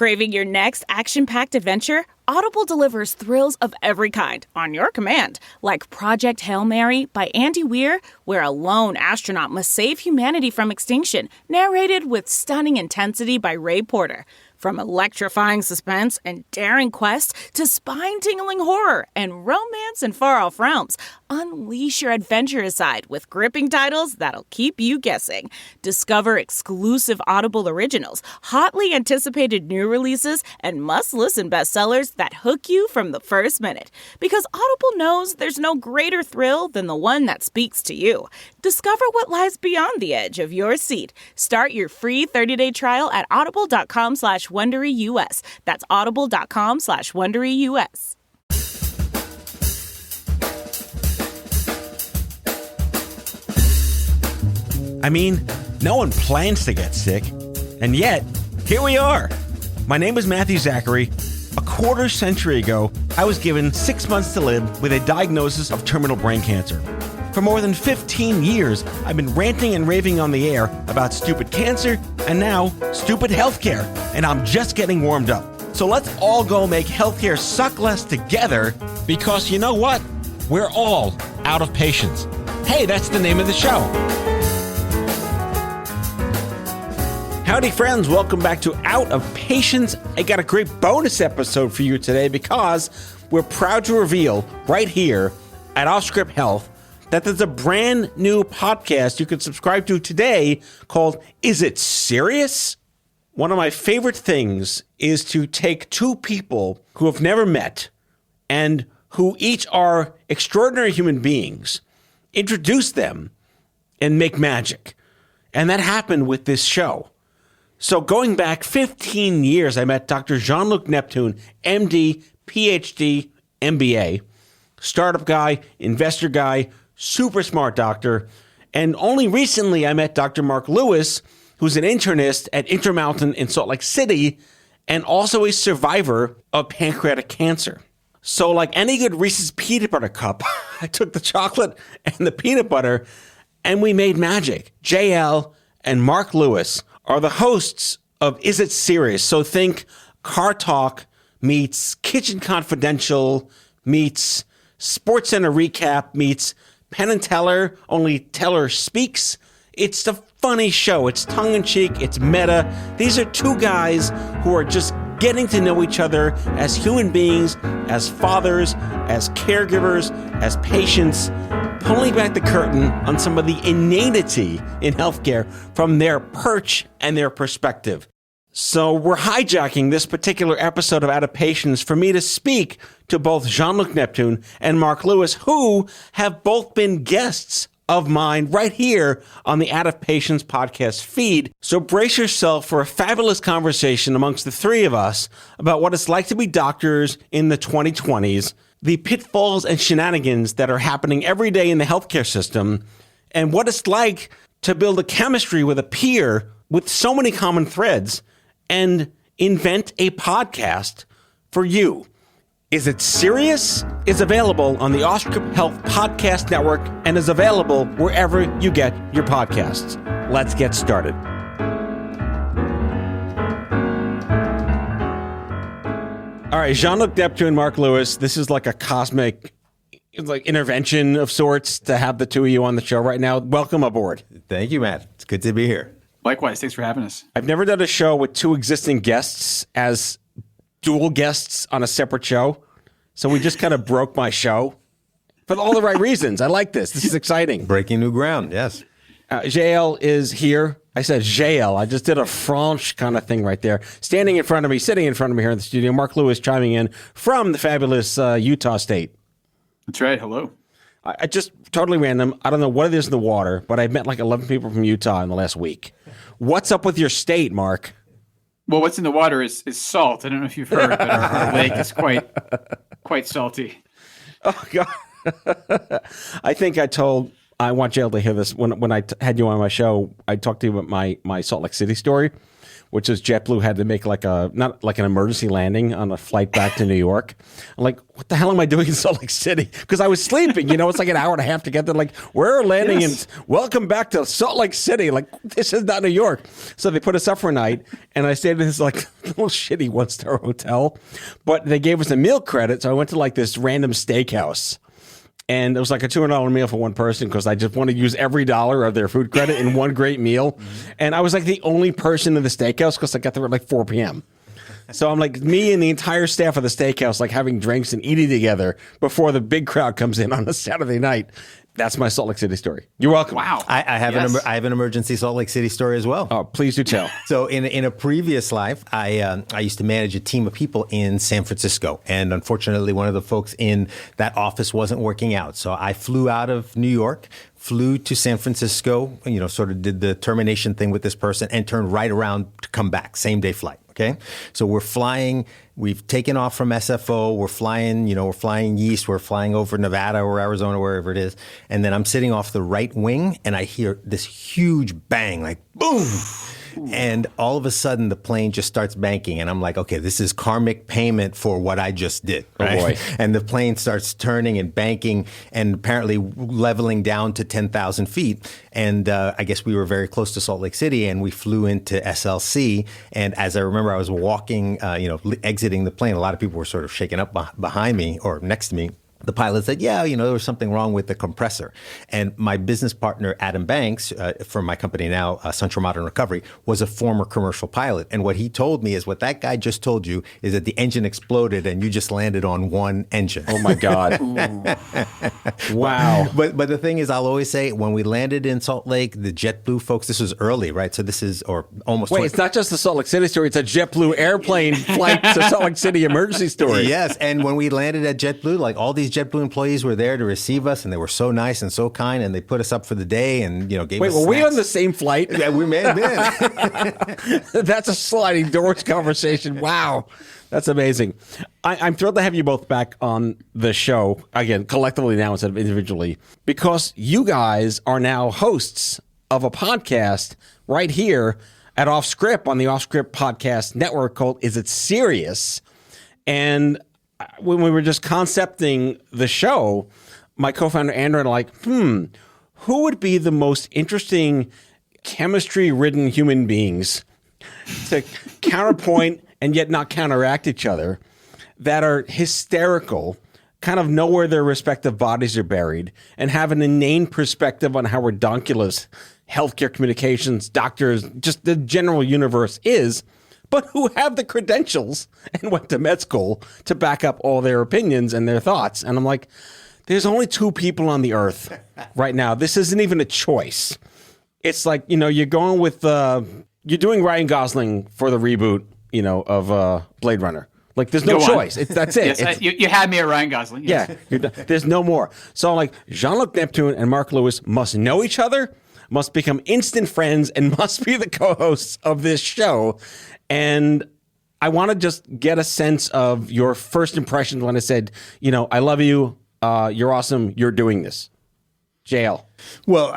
Craving your next action-packed adventure? Audible delivers thrills of every kind on your command, like Project Hail Mary by Andy Weir, where a lone astronaut must save humanity from extinction, narrated with stunning intensity by Ray Porter. From electrifying suspense and daring quest to spine-tingling horror and romance in far-off realms, unleash your adventurous side with gripping titles that'll keep you guessing. Discover exclusive Audible originals, hotly anticipated new releases, and must-listen bestsellers that hook you from the first minute. Because Audible knows there's no greater thrill than the one that speaks to you. Discover what lies beyond the edge of your seat. Start your free 30-day trial at audible.com/WonderyUS. That's audible.com/WonderyUS. I mean, no one plans to get sick, and yet, here we are. My name is Matthew Zachary. A quarter century ago, I was given 6 months to live with a diagnosis of terminal brain cancer. For more than 15 years, I've been ranting and raving on the air about stupid cancer and now stupid healthcare, and I'm just getting warmed up. So let's all go make healthcare suck less together, because you know what? We're all out of patience. Hey, that's the name of the show. Howdy, friends. Welcome back to Out of Patience. I got a great bonus episode for you today because we're proud to reveal right here at OffScrip Health that there's a brand new podcast you can subscribe to today called Is It Serious? One of my favorite things is to take two people who have never met and who each are extraordinary human beings, introduce them, and make magic. And that happened with this show. So going back 15 years, I met Dr. Jean-Luc Neptune, MD, PhD, MBA, startup guy, investor guy, super smart doctor. And only recently I met Dr. Mark Lewis, who's an internist at Intermountain in Salt Lake City and also a survivor of pancreatic cancer. So like any good Reese's peanut butter cup, I took the chocolate and the peanut butter and we made magic. JL and Mark Lewis are the hosts of Is It Serious? So think Car Talk meets Kitchen Confidential meets SportsCenter Recap meets Penn and Teller, only Teller speaks. It's a funny show. It's tongue-in-cheek. It's meta. These are two guys who are just getting to know each other as human beings, as fathers, as caregivers, as patients, pulling back the curtain on some of the inanity in healthcare from their perch and their perspective. So we're hijacking this particular episode of Out of Patience for me to speak to both Jean-Luc Neptune and Mark Lewis, who have both been guests of mine right here on the Out of Patience podcast feed. So brace yourself for a fabulous conversation amongst the three of us about what it's like to be doctors in the 2020s, the pitfalls and shenanigans that are happening every day in the healthcare system, and what it's like to build a chemistry with a peer with so many common threads and invent a podcast for you. Is It Serious? Is available on the OffScrip Health Podcast Network and is available wherever you get your podcasts. Let's get started. All right, Jean-Luc Neptune, Mark Lewis, this is like a cosmic intervention of sorts to have the two of you on the show right now. Welcome aboard. Thank you, Matt. It's good to be here. Likewise. Thanks for having us. I've never done a show with two existing guests as dual guests on a separate show. So we just kind of broke my show for all the right reasons. I like this. This is exciting. Breaking new ground, yes. JL is here. I said JL. I just did a French kind of thing right there. Standing in front of me, sitting in front of me here in the studio, Mark Lewis chiming in from the fabulous Utah State. That's right. Hello. I just totally random. I don't know what it is in the water, but I've met like 11 people from Utah in the last week. What's up with your state, Mark? Well, what's in the water is salt. I don't know if you've heard, but our lake is quite salty. Oh, God. I think I want JL to hear this. When I had you on my show, I talked to you about my Salt Lake City story, which is JetBlue had to make not like an emergency landing on a flight back to New York. I'm like, what the hell am I doing in Salt Lake City? Because I was sleeping. It's like an hour and a half to get there. Like, we're landing and welcome back to Salt Lake City. Like, this is not New York. So they put us up for a night, and I stayed in this like little shitty 1-star hotel. But they gave us a meal credit, so I went to like this random steakhouse. And it was like a $200 meal for one person because I just want to use every dollar of their food credit in one great meal. And I was like the only person in the steakhouse because I got there at like 4 p.m. So I'm like, me and the entire staff of the steakhouse, like having drinks and eating together before the big crowd comes in on a Saturday night. That's my Salt Lake City story. You're welcome. Wow. I have I have an emergency Salt Lake City story as well. Oh, please do tell. So in a previous life, I used to manage a team of people in San Francisco. And unfortunately, one of the folks in that office wasn't working out. So I flew out of New York, flew to San Francisco, sort of did the termination thing with this person and turned right around to come back, same day flight. Okay. So we're flying, we've taken off from SFO. We're flying east. We're flying over Nevada or Arizona, wherever it is. And then I'm sitting off the right wing and I hear this huge bang, like boom. And all of a sudden the plane just starts banking. And I'm like, okay, this is karmic payment for what I just did. Right? Oh boy. And the plane starts turning and banking and apparently leveling down to 10,000 feet. And I guess we were very close to Salt Lake City and we flew into SLC. And as I remember, I was walking, exiting the plane. A lot of people were sort of shaken up behind me or next to me. The pilot said, there was something wrong with the compressor. And my business partner, Adam Banks, from my company now, Central Modern Recovery, was a former commercial pilot. And what he told me is what that guy just told you is that the engine exploded and you just landed on one engine. Oh, my God. Wow. But the thing is, I'll always say, when we landed in Salt Lake, the JetBlue folks, this was early, right? So this is, or almost... Wait, it's not just the Salt Lake City story. It's a JetBlue airplane flight to Salt Lake City emergency story. Yes. And when we landed at JetBlue, like all these JetBlue employees were there to receive us, and they were so nice and so kind, and they put us up for the day and gave us Wait, were we on the same flight? Yeah, we may have been. That's a sliding doors conversation. Wow. That's amazing. I'm thrilled to have you both back on the show, again, collectively now instead of individually, because you guys are now hosts of a podcast right here at OffScrip on the OffScrip podcast network called Is It Serious? And when we were just concepting the show, my co-founder Andrew and I were like, who would be the most interesting chemistry-ridden human beings to counterpoint and yet not counteract each other, that are hysterical, kind of know where their respective bodies are buried, and have an inane perspective on how redonkulous healthcare communications, doctors, just the general universe is, but who have the credentials and went to med school to back up all their opinions and their thoughts. And I'm like, there's only two people on the earth right now. This isn't even a choice. It's like, you're going with, you're doing Ryan Gosling for the reboot, of Blade Runner. Like, there's no choice. That's it. Yes, you had me at Ryan Gosling. Yes. Yeah, there's no more. So I'm like, Jean-Luc Neptune and Mark Lewis must know each other, must become instant friends, and must be the co-hosts of this show. And I want to just get a sense of your first impressions when I said, I love you, you're awesome, you're doing this. JL. Well,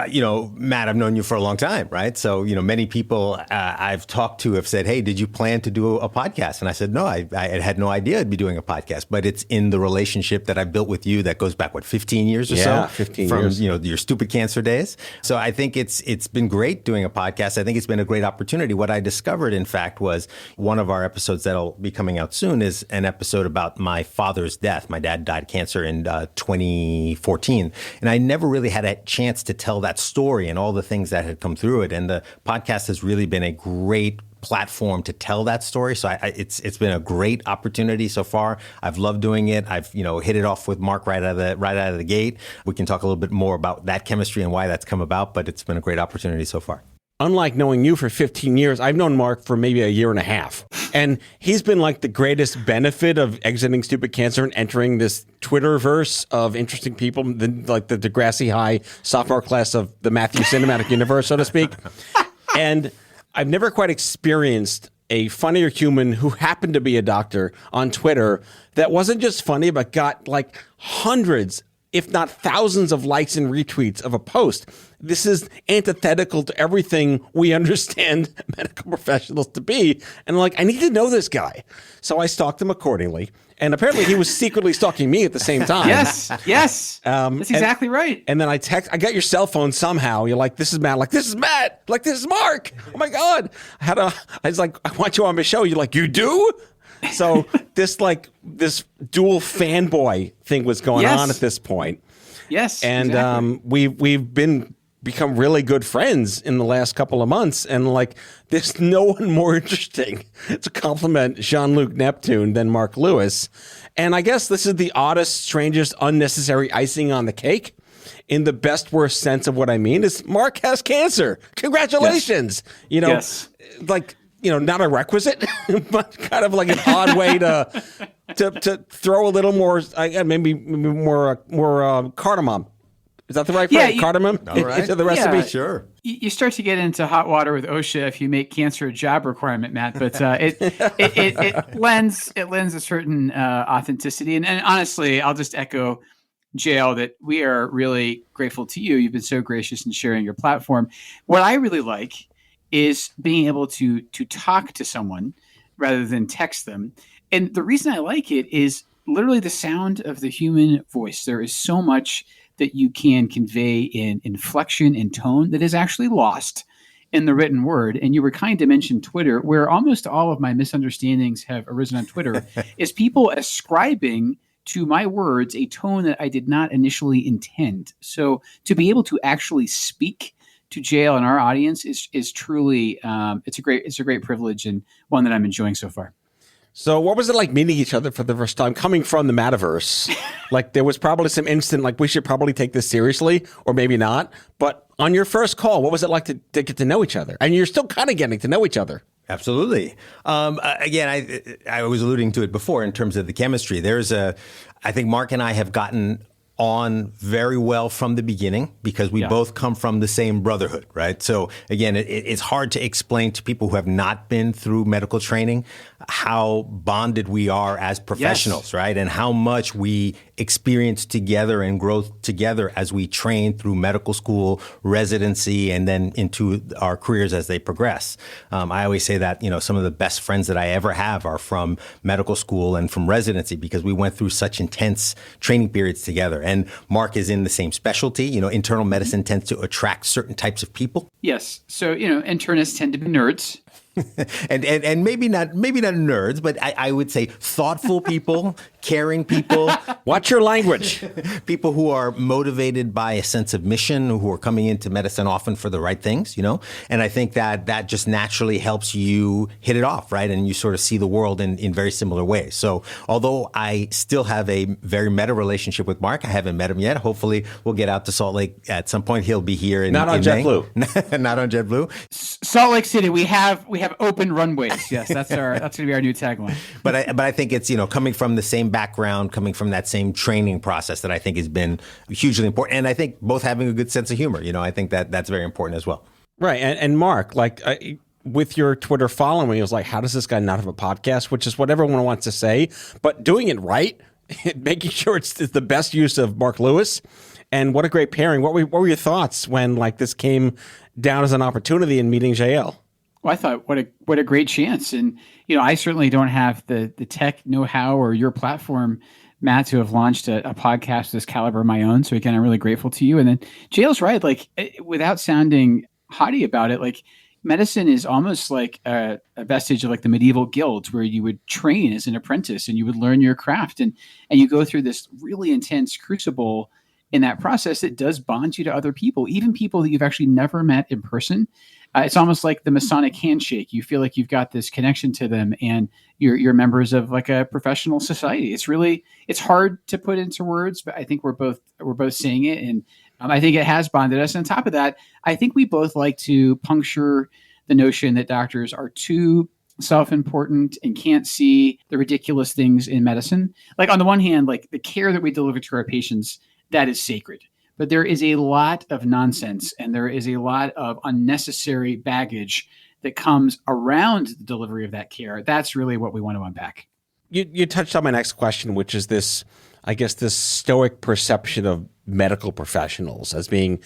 Matt, I've known you for a long time, right? So, many people I've talked to have said, hey, did you plan to do a podcast? And I said, no, I had no idea I'd be doing a podcast, but it's in the relationship that I built with you that goes back, 15 years or so? Yeah, 15 years. From, your stupid cancer days. So I think it's been great doing a podcast. I think it's been a great opportunity. What I discovered, in fact, was one of our episodes that'll be coming out soon is an episode about my father's death. My dad died of cancer in 2014, and I never really had a chance to tell that story and all the things that had come through it. And the podcast has really been a great platform to tell that story. So it's been a great opportunity so far. I've loved doing it. I've hit it off with Mark right out of the gate. We can talk a little bit more about that chemistry and why that's come about, but it's been a great opportunity so far. Unlike knowing you for 15 years, I've known Mark for maybe a year and a half. And he's been like the greatest benefit of exiting stupid cancer and entering this Twitterverse of interesting people, like the Degrassi High sophomore class of the Matthew Cinematic Universe, so to speak. And I've never quite experienced a funnier human who happened to be a doctor on Twitter that wasn't just funny, but got like hundreds, if not thousands of likes and retweets of a post. This is antithetical to everything we understand medical professionals to be. And like, I need to know this guy. So I stalked him accordingly. And apparently he was secretly stalking me at the same time. Yes. That's exactly right. And then I got your cell phone somehow. You're like, this is Matt. I'm like, this is Matt. I'm like, this is Mark. Oh my God. I was like, I want you on my show. You're like, you do? So this dual fanboy thing was going on at this point. Yes. And exactly. we've become really good friends in the last couple of months. And like, there's no one more interesting to compliment Jean-Luc Neptune than Mark Lewis. And I guess this is the oddest, strangest, unnecessary icing on the cake. In the best, worst sense of what I mean is Mark has cancer. Congratulations. Yes. Not a requisite, but kind of like an odd way to throw a little more, maybe more cardamom. Is that the right phrase? Cardamom into the recipe? Yeah, sure. You start to get into hot water with OSHA if you make cancer a job requirement, Matt. But it lends a certain authenticity. And honestly, I'll just echo JL that we are really grateful to you. You've been so gracious in sharing your platform. What I really like is being able to talk to someone rather than text them. And the reason I like it is literally the sound of the human voice. There is so much that you can convey in inflection and tone that is actually lost in the written word. And you were kind to mention Twitter, where almost all of my misunderstandings have arisen on Twitter, is people ascribing to my words a tone that I did not initially intend. So to be able to actually speak to JL and our audience is truly it's a great privilege, and one that I'm enjoying so far. So what was it like meeting each other for the first time, coming from the metaverse? Like, there was probably some instant, like, we should probably take this seriously, or maybe not. But on your first call, what was it like to get to know each other? And you're still kind of getting to know each other. Absolutely. Again, I was alluding to it before in terms of the chemistry. I think Mark and I have gotten on very well from the beginning because we both come from the same brotherhood, right? So again, it's hard to explain to people who have not been through medical training how bonded we are as professionals, right? And how much we experience together and grow together as we train through medical school, residency, and then into our careers as they progress. I always say that, some of the best friends that I ever have are from medical school and from residency because we went through such intense training periods together. And Mark is in the same specialty. Internal medicine tends to attract certain types of people. Yes. So, internists tend to be nerds. and maybe not nerds, but I would say thoughtful people, caring people. Watch your language. People who are motivated by a sense of mission, who are coming into medicine often for the right things, And I think that just naturally helps you hit it off, right? And you sort of see the world in very similar ways. So although I still have a very meta relationship with Mark, I haven't met him yet. Hopefully we'll get out to Salt Lake at some point. He'll be here Not on JetBlue. Not on JetBlue. Salt Lake City, we have open runways. Yes, that's going to be our new tagline. But I think it's coming from the same background, coming from that same training process that I think has been hugely important. And I think both having a good sense of humor. I think that's very important as well. Right. And Mark, with your Twitter following, it was like, how does this guy not have a podcast? Which is what everyone wants to say, but doing it right, making sure it's the best use of Mark Lewis. And what a great pairing. What were your thoughts when this came down as an opportunity in meeting JL? Well, I thought, what a great chance. And, I certainly don't have the tech know-how or your platform, Matt, to have launched a podcast of this caliber of my own. So again, I'm really grateful to you. And then JL's right. Without sounding haughty about it, medicine is almost like a vestige of the medieval guilds where you would train as an apprentice and you would learn your craft. And you go through this really intense crucible in that process that does bond you to other people, even people that you've actually never met in person. It's almost like the Masonic handshake. You feel like you've got this connection to them and you're members of a professional society. It's hard to put into words, but I think we're both saying it. And I think it has bonded us. And on top of that, I think we both like to puncture the notion that doctors are too self-important and can't see the ridiculous things in medicine. On the one hand, the care that we deliver to our patients, that is sacred. But there is a lot of nonsense and there is a lot of unnecessary baggage that comes around the delivery of that care. That's really what we want to unpack. You touched on my next question, which is this I guess, this stoic perception of medical professionals as being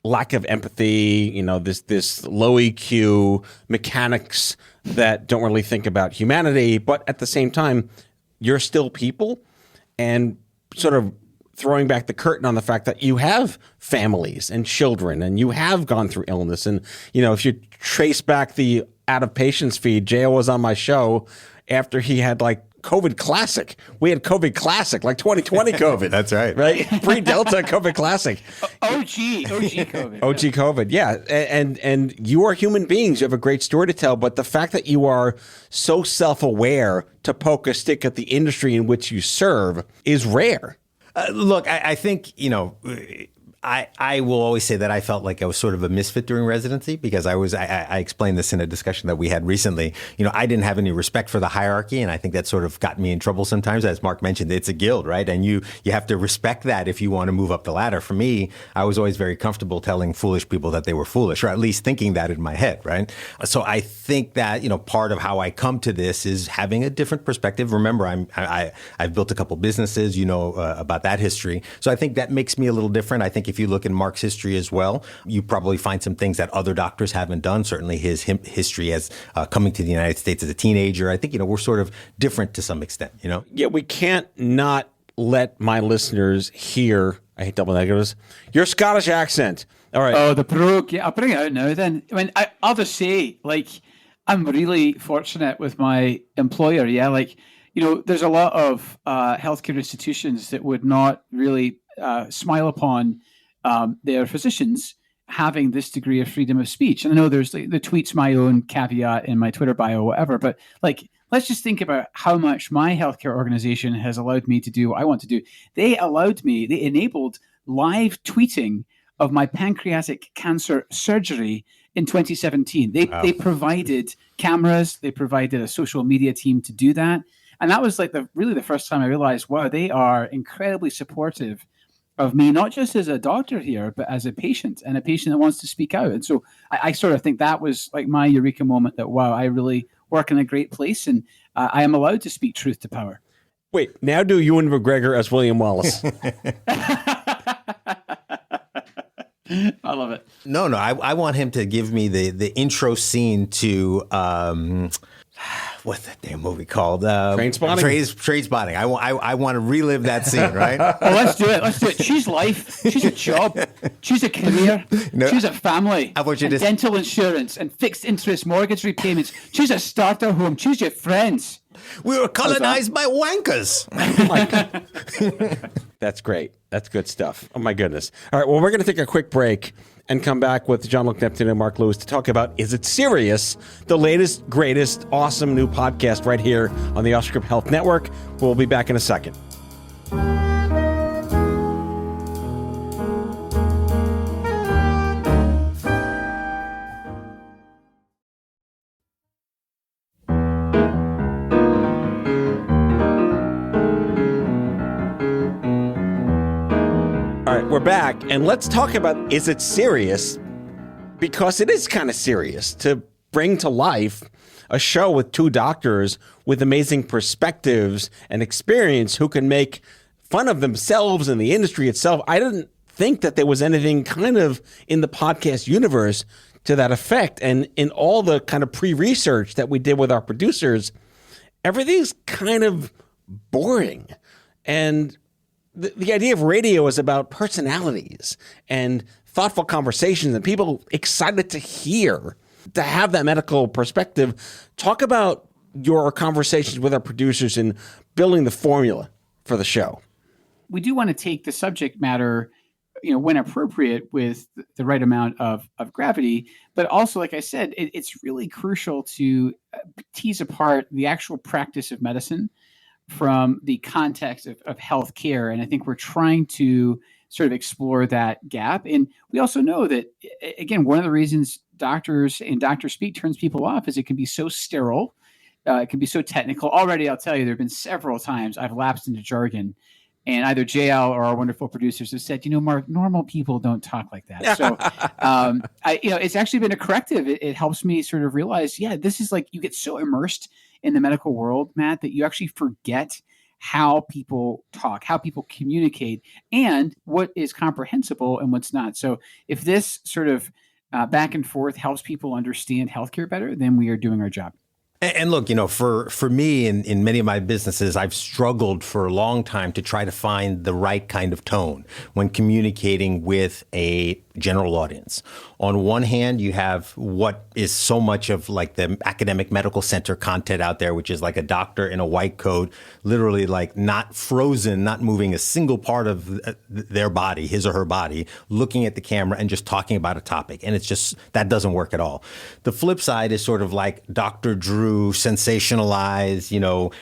lack of empathy, this low EQ mechanics that don't really think about humanity. But at the same time, you're still people, and sort of throwing back the curtain on the fact that you have families and children and you have gone through illness. And, if you trace back the Out of Patients feed, JL was on my show after he had COVID Classic. We had COVID Classic, 2020 COVID. That's right. Right? Pre-Delta COVID Classic. OG COVID. OG COVID, yeah. And you are human beings. You have a great story to tell. But the fact that you are so self-aware to poke a stick at the industry in which you serve is rare. Look, I think, I will always say that I felt like I was sort of a misfit during residency because I explained this in a discussion that we had recently. I didn't have any respect for the hierarchy, and I think that sort of got me in trouble sometimes. As Mark mentioned, it's a guild, right? And you have to respect that if you want to move up the ladder. For me, I was always very comfortable telling foolish people that they were foolish, or at least thinking that in my head, right? So I think that, part of how I come to this is having a different perspective. Remember, I've built a couple businesses, about that history. So I think that makes me a little different. I think if you look in Mark's history as well, you probably find some things that other doctors haven't done. Certainly his history as coming to the United States as a teenager. I think, we're sort of different to some extent, Yeah, we can't not let my listeners hear, I hate double negatives, your Scottish accent. All right. Oh, the brogue. Yeah, I'll bring it out now then. I'll just say, I'm really fortunate with my employer. Yeah, there's a lot of healthcare institutions that would not really smile upon their physicians having this degree of freedom of speech. And I know there's the tweet's my own caveat in my Twitter bio or whatever, but let's just think about how much my healthcare organization has allowed me to do what I want to do. They enabled live tweeting of my pancreatic cancer surgery in 2017. They provided cameras, they provided a social media team to do that. And that was really the first time I realized, wow, they are incredibly supportive of me, not just as a doctor here, but as a patient, and a patient that wants to speak out. And so I sort of think that was my eureka moment that, wow, I really work in a great place, and I am allowed to speak truth to power. Wait, now do Ewan McGregor as William Wallace. I love it. No, I want him to give me the intro scene to what's that damn movie called? Trainspotting. Trainspotting. I want to relive that scene, right? Well, let's do it. She's life. She's a job. She's a career. She's a family. I want you and dental insurance and fixed interest mortgage repayments. She's a starter home. Choose your friends. We were colonized by wankers. That's great. That's good stuff. Oh, my goodness. All right. Well, we're going to take a quick break and come back with John-Luc Neptune and Mark Lewis to talk about Is It Serious? The latest, greatest, awesome new podcast right here on the OffScrip Health Network. We'll be back in a second. We're back, and let's talk about Is It Serious? Because it is kind of serious to bring to life a show with two doctors with amazing perspectives and experience who can make fun of themselves and the industry itself. I didn't think that there was anything kind of in the podcast universe to that effect. And in all the kind of pre-research that we did with our producers, everything's kind of boring. And the idea of radio is about personalities and thoughtful conversations and people excited to have that medical perspective. Talk about your conversations with our producers in building the formula for the show. We do want to take the subject matter, when appropriate, with the right amount of gravity, but also, like I said, it's really crucial to tease apart the actual practice of medicine from the context of healthcare. And I think we're trying to sort of explore that gap. And we also know that, again, one of the reasons doctors and doctor speak turns people off is it can be so sterile. It can be so technical. Already, I'll tell you, there have been several times I've lapsed into jargon, and either JL or our wonderful producers have said, Mark, normal people don't talk like that. So, it's actually been a corrective. It helps me sort of realize, this is you get so immersed in the medical world, Matt, that you actually forget how people talk, how people communicate, and what is comprehensible and what's not. So if this sort of back and forth helps people understand healthcare better, then we are doing our job. And look, for me in many of my businesses, I've struggled for a long time to try to find the right kind of tone when communicating with a general audience. On one hand, you have what is so much of like the academic medical center content out there, which is like a doctor in a white coat, literally like not frozen, not moving a single part of their body, his or her body, looking at the camera and just talking about a topic. And it's just, that doesn't work at all. The flip side is sort of like Dr. Drew sensationalized,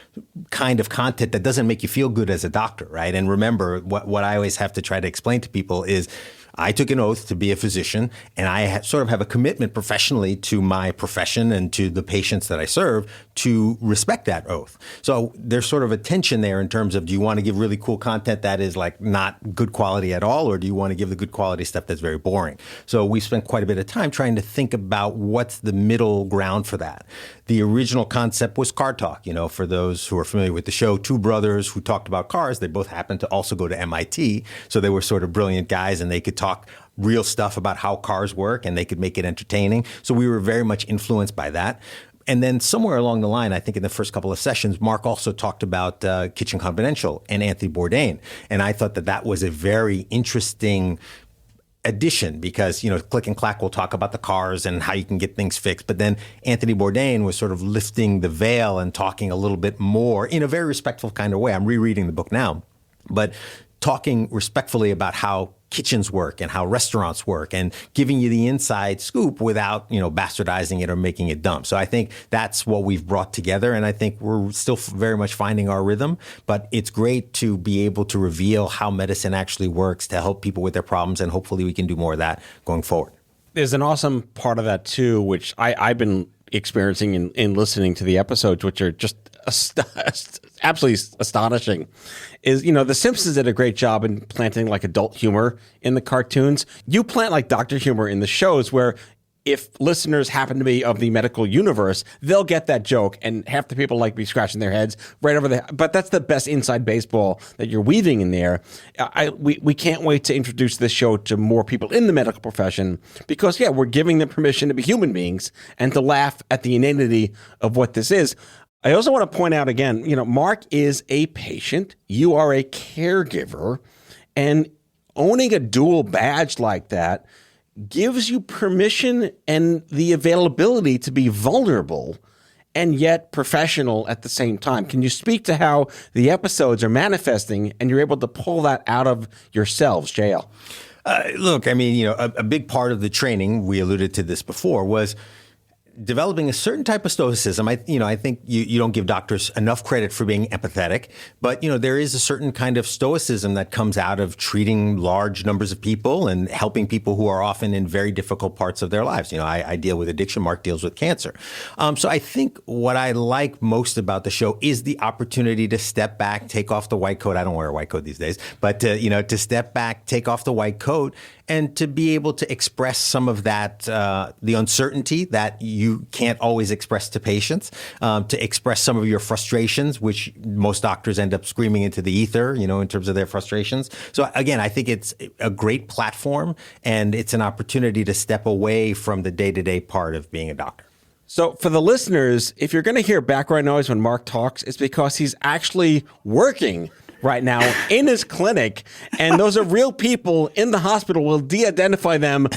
kind of content that doesn't make you feel good as a doctor, right? And remember, what I always have to try to explain to people is I took an oath to be a physician, and I sort of have a commitment professionally to my profession and to the patients that I serve to respect that oath. So there's sort of a tension there in terms of, do you want to give really cool content that is like not good quality at all, or do you want to give the good quality stuff that's very boring? So we spent quite a bit of time trying to think about what's the middle ground for that. The original concept was Car Talk. For those who are familiar with the show, two brothers who talked about cars. They both happened to also go to MIT. So they were sort of brilliant guys, and they could talk real stuff about how cars work, and they could make it entertaining. So we were very much influenced by that. And then somewhere along the line, I think in the first couple of sessions, Mark also talked about Kitchen Confidential and Anthony Bourdain. And I thought that was a very interesting addition because, Click and Clack will talk about the cars and how you can get things fixed. But then Anthony Bourdain was sort of lifting the veil and talking a little bit more in a very respectful kind of way. I'm rereading the book now, but talking respectfully about how kitchens work and how restaurants work and giving you the inside scoop without, bastardizing it or making it dumb. So I think that's what we've brought together. And I think we're still very much finding our rhythm, but it's great to be able to reveal how medicine actually works to help people with their problems. And hopefully we can do more of that going forward. There's an awesome part of that too, which I've been experiencing in listening to the episodes, which are just absolutely astonishing, is, The Simpsons did a great job in planting like adult humor in the cartoons. You plant like doctor humor in the shows where if listeners happen to be of the medical universe, they'll get that joke, and half the people like be scratching their heads right over there. But that's the best inside baseball that you're weaving in there. We can't wait to introduce this show to more people in the medical profession because, we're giving them permission to be human beings and to laugh at the inanity of what this is. I also want to point out again, Mark is a patient. You are a caregiver, and owning a dual badge like that gives you permission and the availability to be vulnerable and yet professional at the same time. Can you speak to how the episodes are manifesting and you're able to pull that out of yourselves, JL? Look, a big part of the training, we alluded to this before, was developing a certain type of stoicism. I think you don't give doctors enough credit for being empathetic, but there is a certain kind of stoicism that comes out of treating large numbers of people and helping people who are often in very difficult parts of their lives. I deal with addiction. Mark deals with cancer. So I think what I like most about the show is the opportunity to step back, take off the white coat. I don't wear a white coat these days, but to step back, take off the white coat, and to be able to express some of that, the uncertainty that you can't always express to patients, to express some of your frustrations, which most doctors end up screaming into the ether, in terms of their frustrations. So again, I think it's a great platform, and it's an opportunity to step away from the day-to-day part of being a doctor. So for the listeners, if you're going to hear background noise when Mark talks, it's because he's actually working right now in his clinic, and those are real people in the hospital. We'll de-identify them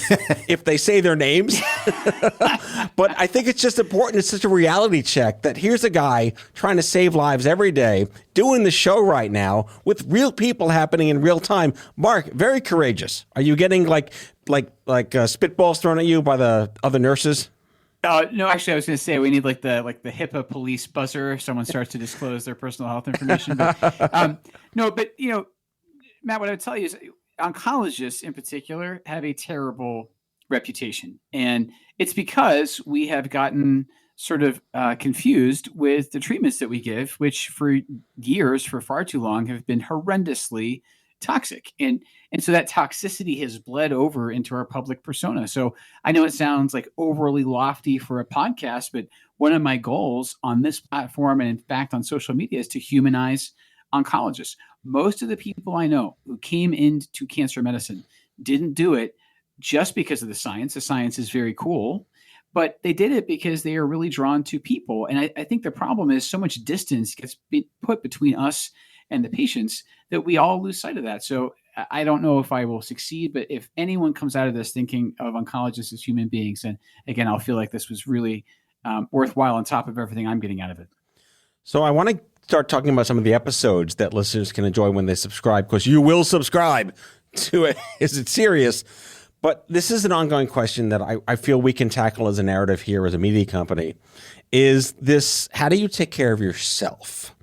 if they say their names. But I think it's just important. It's such a reality check that here's a guy trying to save lives every day, doing the show right now with real people happening in real time. Mark, very courageous. Are you getting like spitballs thrown at you by the other nurses? No, actually, I was going to say we need like the HIPAA police buzzer if someone starts to disclose their personal health information. But no, but Matt, what I would tell you is oncologists in particular have a terrible reputation, and it's because we have gotten sort of confused with the treatments that we give, which for years, for far too long, have been horrendously toxic. And so that toxicity has bled over into our public persona. So I know it sounds like overly lofty for a podcast, but one of my goals on this platform and in fact on social media is to humanize oncologists. Most of the people I know who came into cancer medicine didn't do it just because of the science. The science is very cool, but they did it because they are really drawn to people. And I think the problem is so much distance gets put between us and the patients that we all lose sight of that. So I don't know if I will succeed, but if anyone comes out of this thinking of oncologists as human beings, then again, I'll feel like this was really worthwhile on top of everything I'm getting out of it. So I want to start talking about some of the episodes that listeners can enjoy when they subscribe, because you will subscribe to it. Is it serious? But this is an ongoing question that I feel we can tackle as a narrative here as a media company. Is this, how do you take care of yourself?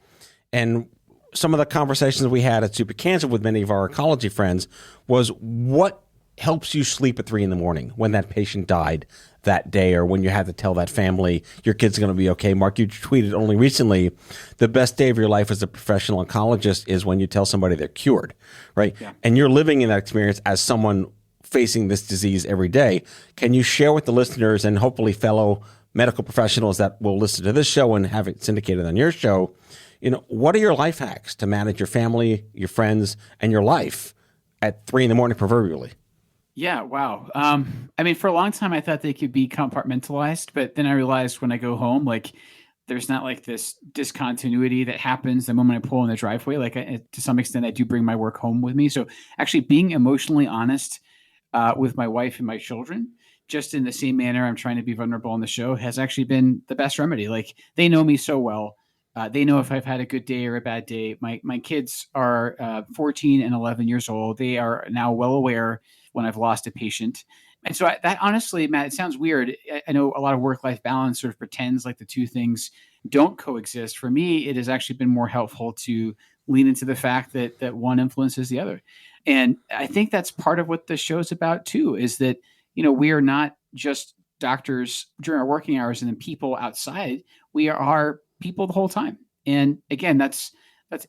And some of the conversations we had at Super Cancer with many of our oncology friends was, what helps you sleep at 3 a.m. when that patient died that day, or when you had to tell that family your kid's going to be okay? Mark, you tweeted only recently, the best day of your life as a professional oncologist is when you tell somebody they're cured, right? Yeah. And you're living in that experience as someone facing this disease every day. Can you share with the listeners and hopefully fellow medical professionals that will listen to this show and have it syndicated on your show, what are your life hacks to manage your family, your friends, and your life at 3 a.m. proverbially? Yeah, wow. I mean, for a long time, I thought they could be compartmentalized, but then I realized when I go home, like, there's not like this discontinuity that happens the moment I pull in the driveway. Like, to some extent, I do bring my work home with me. So actually being emotionally honest with my wife and my children, just in the same manner I'm trying to be vulnerable on the show, has actually been the best remedy. Like, they know me so well. They know if I've had a good day or a bad day. My kids are 14 and 11 years old. They are now well aware when I've lost a patient. And so that honestly, Matt, it sounds weird. I know a lot of work-life balance sort of pretends like the two things don't coexist. For me, it has actually been more helpful to lean into the fact that one influences the other. And I think that's part of what the show's about too, is that, we are not just doctors during our working hours and then people outside. We are people the whole time. And again, that's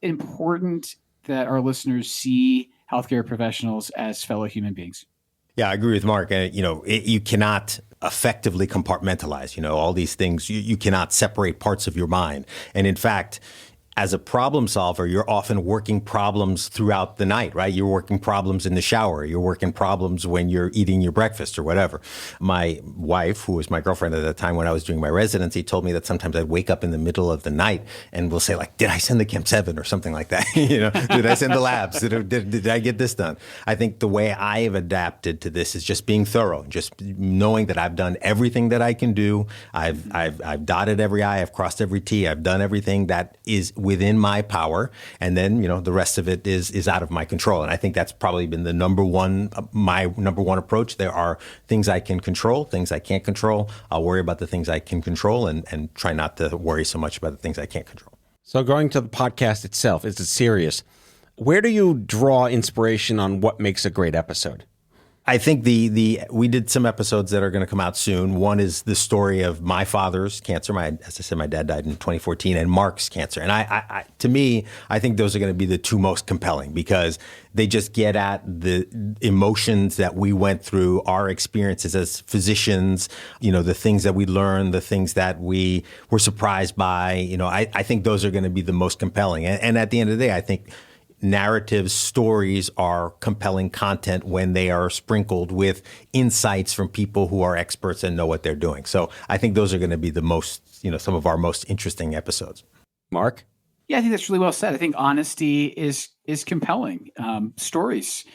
important that our listeners see healthcare professionals as fellow human beings. Yeah, I agree with Mark. You cannot effectively compartmentalize, all these things. You cannot separate parts of your mind. And in fact, as a problem solver, you're often working problems throughout the night, right? You're working problems in the shower. You're working problems when you're eating your breakfast or whatever. My wife, who was my girlfriend at the time when I was doing my residency, told me that sometimes I'd wake up in the middle of the night and we'll say, like, did I send the Chem 7 or something like that? Did I send the labs? Did I get this done? I think the way I have adapted to this is just being thorough, just knowing that I've done everything that I can do. I've dotted every I, I've crossed every T. I've done everything that is within my power, and then the rest of it is out of my control. And I think that's probably been my number one approach. There are things I can control, things I can't control. I'll worry about the things I can control, and try not to worry so much about the things I can't control. So going to the podcast itself, is it serious? Where do you draw inspiration on what makes a great episode? I think we did some episodes that are going to come out soon. One is the story of my father's cancer. As I said, my dad died in 2014, and Mark's cancer. And to me, I think those are going to be the two most compelling, because they just get at the emotions that we went through, our experiences as physicians, the things that we learned, the things that we were surprised by. I think those are going to be the most compelling. And at the end of the day, I think narratives, stories are compelling content when they are sprinkled with insights from people who are experts and know what they're doing. So I think those are going to be the most, some of our most interesting episodes. Mark? Yeah, I think that's really well said. I think honesty is compelling. Stories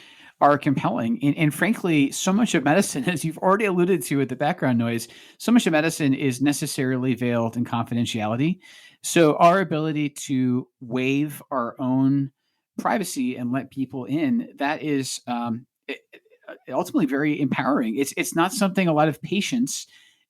are compelling. And frankly, so much of medicine, as you've already alluded to with the background noise, so much of medicine is necessarily veiled in confidentiality. So our ability to waive our own privacy and let people in, that is ultimately very empowering. It's not something a lot of patients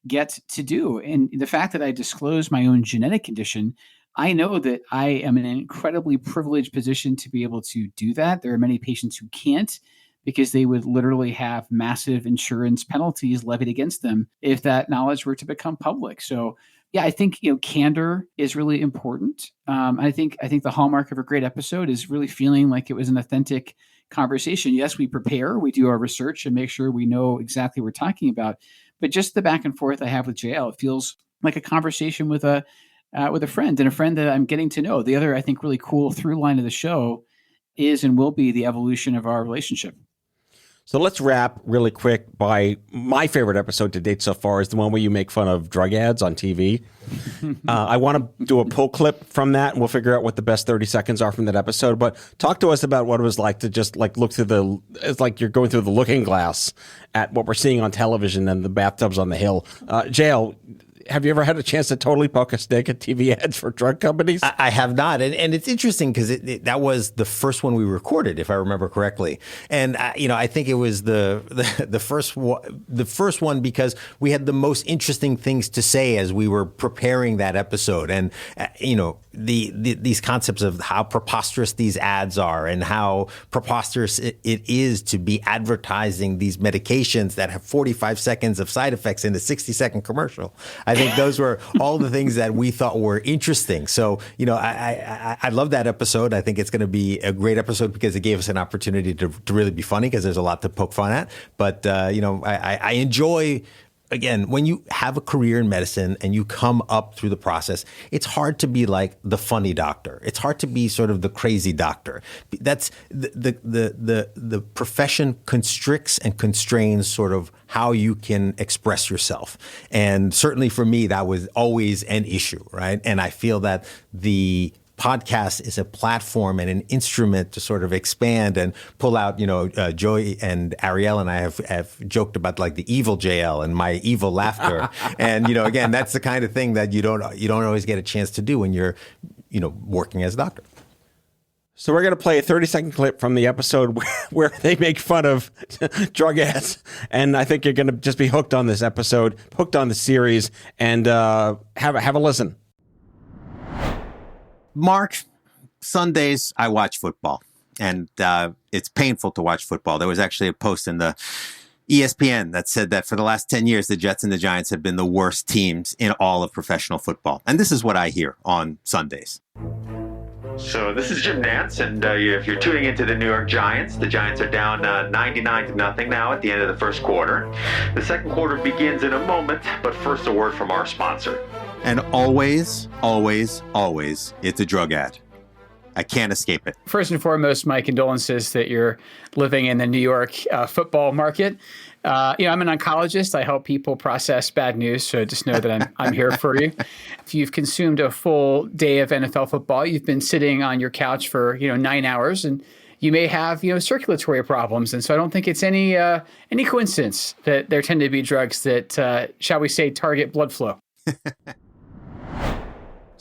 get to do. And the fact that I disclose my own genetic condition, I know that I am in an incredibly privileged position to be able to do that. There are many patients who can't, because they would literally have massive insurance penalties levied against them if that knowledge were to become public. So yeah, I think candor is really important. I think the hallmark of a great episode is really feeling like it was an authentic conversation. Yes, we prepare, we do our research and make sure we know exactly what we're talking about. But just the back and forth I have with JL, it feels like a conversation with a with a friend, and a friend that I'm getting to know. The other, I think, really cool through line of the show is and will be the evolution of our relationship. So let's wrap really quick by my favorite episode to date so far is the one where you make fun of drug ads on TV. I want to do a pull clip from that, and we'll figure out what the best 30 seconds are from that episode. But talk to us about what it was like to just like look through it's like you're going through the looking glass at what we're seeing on television and the bathtubs on the hill. JL, have you ever had a chance to totally poke a stick at TV ads for drug companies? I have not. And it's interesting because that was the first one we recorded, if I remember correctly. And, I think it was the first one because we had the most interesting things to say as we were preparing that episode. And, these concepts of how preposterous these ads are and how preposterous it is to be advertising these medications that have 45 seconds of side effects in a 60-second commercial. I think those were all the things that we thought were interesting. So, I love that episode. I think it's going to be a great episode because it gave us an opportunity to really be funny because there's a lot to poke fun at. But, I enjoy, again, when you have a career in medicine and you come up through the process, it's hard to be like the funny doctor. It's hard to be sort of the crazy doctor. That's the profession constricts and constrains sort of how you can express yourself. And certainly for me, that was always an issue, right? And I feel that the podcast is a platform and an instrument to sort of expand and pull out, Joy and Ariel and I have joked about like the evil JL and my evil laughter. And, again, that's the kind of thing that you don't always get a chance to do when you're, working as a doctor. So we're going to play a 30-second clip from the episode where they make fun of drug ads. And I think you're going to just be hooked on this episode, hooked on the series, and have a listen. Mark, Sundays I watch football, and it's painful to watch football. There was actually a post in the ESPN that said that for the last 10 years, the Jets and the Giants have been the worst teams in all of professional football. And this is what I hear on Sundays. So this is Jim Nantz, and if you're tuning into the New York Giants, the Giants are down 99-0 now at the end of the first quarter. The second quarter begins in a moment, but first a word from our sponsor. And always, always, always, it's a drug ad. I can't escape it. First and foremost, my condolences that you're living in the New York football market. I'm an oncologist. I help people process bad news, so just know that I'm here for you. If you've consumed a full day of NFL football, you've been sitting on your couch for 9 hours, and you may have circulatory problems. And so I don't think it's any coincidence that there tend to be drugs that, shall we say, target blood flow.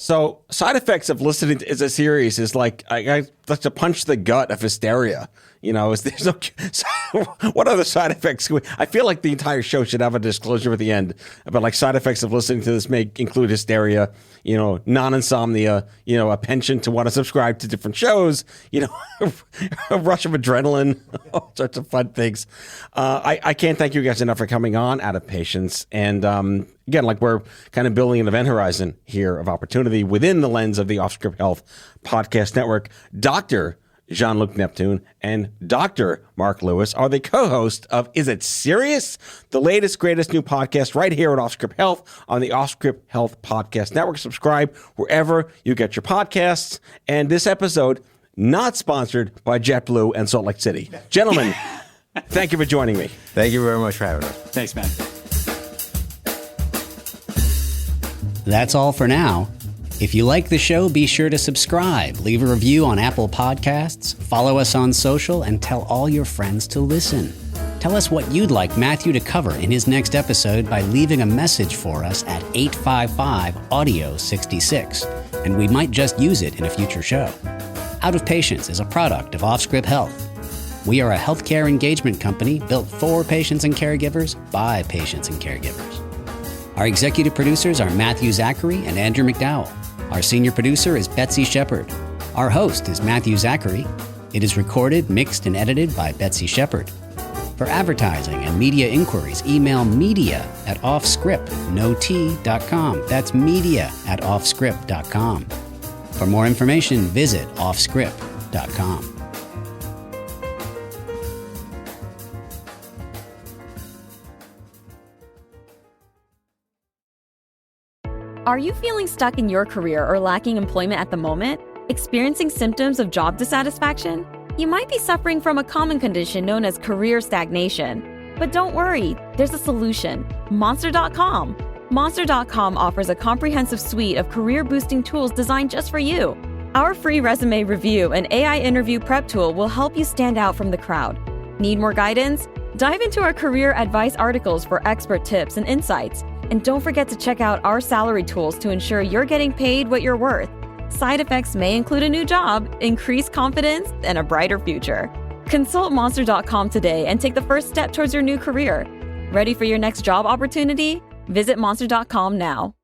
So side effects of listening to a series is like I like to punch the gut of hysteria. There's no. So what are the side effects? I feel like the entire show should have a disclosure at the end about like side effects of listening to this may include hysteria, non-insomnia, a penchant to want to subscribe to different shows, a rush of adrenaline, all sorts of fun things. I can't thank you guys enough for coming on out of patience. And again, like we're kind of building an event horizon here of opportunity within the lens of the OffScrip Health Podcast Network. Dr. Jean-Luc Neptune and Dr. Mark Lewis are the co-hosts of Is It Serious? The latest, greatest new podcast right here at OffScrip Health on the OffScrip Health Podcast Network. Subscribe wherever you get your podcasts. And this episode, not sponsored by JetBlue and Salt Lake City. Gentlemen, thank you for joining me. Thank you very much for having us. Thanks, man. That's all for now. If you like the show, be sure to subscribe, leave a review on Apple Podcasts, follow us on social, and tell all your friends to listen. Tell us what you'd like Matthew to cover in his next episode by leaving a message for us at 855-AUDIO-66, and we might just use it in a future show. Out of Patients is a product of OffScrip Health. We are a healthcare engagement company built for patients and caregivers by patients and caregivers. Our executive producers are Matthew Zachary and Andrew McDowell. Our senior producer is Betsy Shepard. Our host is Matthew Zachary. It is recorded, mixed, and edited by Betsy Shepard. For advertising and media inquiries, email media@offscript.com. That's media@offscript.com. For more information, visit offscript.com. Are you feeling stuck in your career or lacking employment at the moment? Experiencing symptoms of job dissatisfaction? You might be suffering from a common condition known as career stagnation. But don't worry, there's a solution. Monster.com. Monster.com offers a comprehensive suite of career-boosting tools designed just for you. Our free resume review and AI interview prep tool will help you stand out from the crowd. Need more guidance? Dive into our career advice articles for expert tips and insights. And don't forget to check out our salary tools to ensure you're getting paid what you're worth. Side effects may include a new job, increased confidence, and a brighter future. Consult Monster.com today and take the first step towards your new career. Ready for your next job opportunity? Visit Monster.com now.